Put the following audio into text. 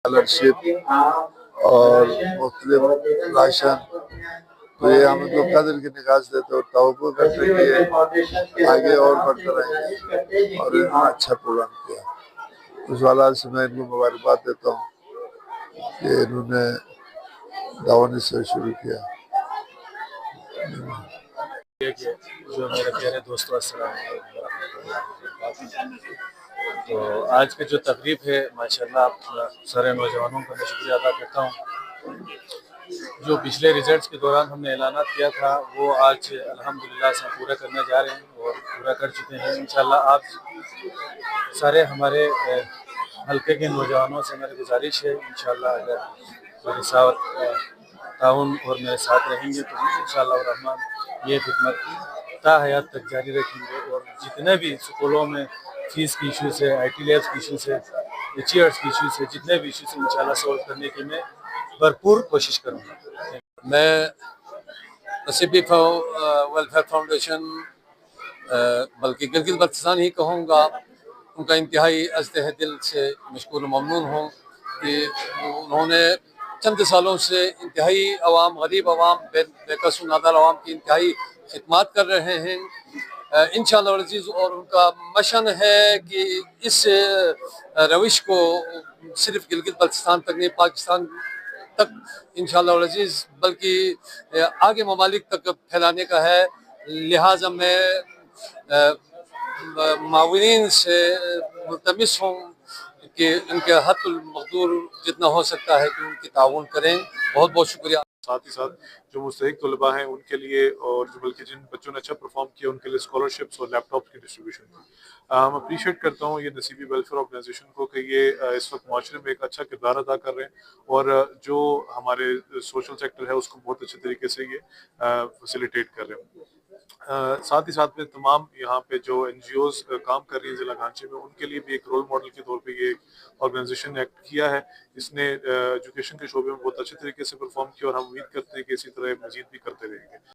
Scholarship اور مختلف ration, تو یہ ہم ان کو قدر کی نگاہ سے دیتے اور توقع کرتے ہیں کہ یہ آگے اور بڑھتے رہیں گے اور انہوں نے اچھا پروگرام کیا۔ اس حوالے سے میں ان کو مبارکباد دیتا ہوں کہ انہوں نے دعوت سے شروع کیا۔ جو میرے پیارے دوستو، السلام علیکم ورحمۃ اللہ وبرکاتہ۔ تو آج کی جو تقریب ہے ماشاءاللہ سارے نوجوانوں کا میں شکریہ ادا کرتا ہوں۔ جو پچھلے ریزلٹس کے دوران ہم نے اعلانات کیا تھا وہ آج الحمدللہ سے پورا کرنے جا رہے ہیں اور پورا کر چکے ہیں انشاءاللہ۔ آپ سارے ہمارے حلقے کے نوجوانوں سے میری گزارش ہے انشاءاللہ اگر میرے ساتھ تعاون اور میرے ساتھ رہیں گے تو انشاءاللہ الرحمن یہ خدمت تا حیات تک جاری رکھیں گے، اور جتنے بھی اسکولوں میں فیس کی ایشوز ہے، آئی ٹی لیبس کی ایشوز ہے، چیئرس کی ایشوز ہے، جتنے بھی ایشوز ہیں انشاءاللہ سولو کرنے کی میں بھرپور کوشش کروں گا۔ میں نصیبی ویلفیئر فاؤنڈیشن بلکہ گلگت بلتستان ہی کہوں گا، ان کا انتہائی از تہ دل سے مشکور و ممنون ہوں کہ انہوں نے چند سالوں سے انتہائی عوام، غریب عوام، بے کس و نادار عوام کی انتہائی خدمات کر رہے ہیں انشاءاللہ العزیز، اور ان کا مشن ہے کہ اس روش کو صرف گلگت بلتستان تک نہیں، پاکستان تک انشاءاللہ العزیز بلکہ آگے ممالک تک پھیلانے کا ہے۔ لہٰذا میں معاونین سے ملتمس ہوں کہ ان کے حد المقدور جتنا ہو سکتا ہے کہ ان کی تعاون کریں۔ بہت بہت شکریہ۔ ساتھ ہی ساتھ جو مستحق طلباء ہیں ان کے لیے، اور جو بلکہ جن بچوں نے اچھا پرفارم کیا ان کے لیے اسکالرشپس اور لیپ ٹاپس کی ڈسٹریبیوشن کی۔ اپریشیٹ کرتا ہوں یہ نصیبی ویلفیئر آرگنائزیشن کو کہ یہ اس وقت معاشرے میں ایک اچھا کردار ادا کر رہے ہیں، اور جو ہمارے سوشل سیکٹر ہے اس کو بہت اچھے طریقے سے یہ فیسیلیٹیٹ کر رہے ہیں۔ ساتھ ہی ساتھ میں تمام یہاں پہ جو این جی اوز کام کر رہی ہیں ضلع گانچے میں، ان کے لیے بھی ایک رول ماڈل کے طور پہ یہ آرگنائزیشن نے ایکٹ کیا ہے۔ اس نے ایجوکیشن کے شعبے میں بہت اچھے طریقے سے پرفارم کیا، اور ہم امید کرتے ہیں کہ اسی طرح مزید بھی کرتے رہیں گے۔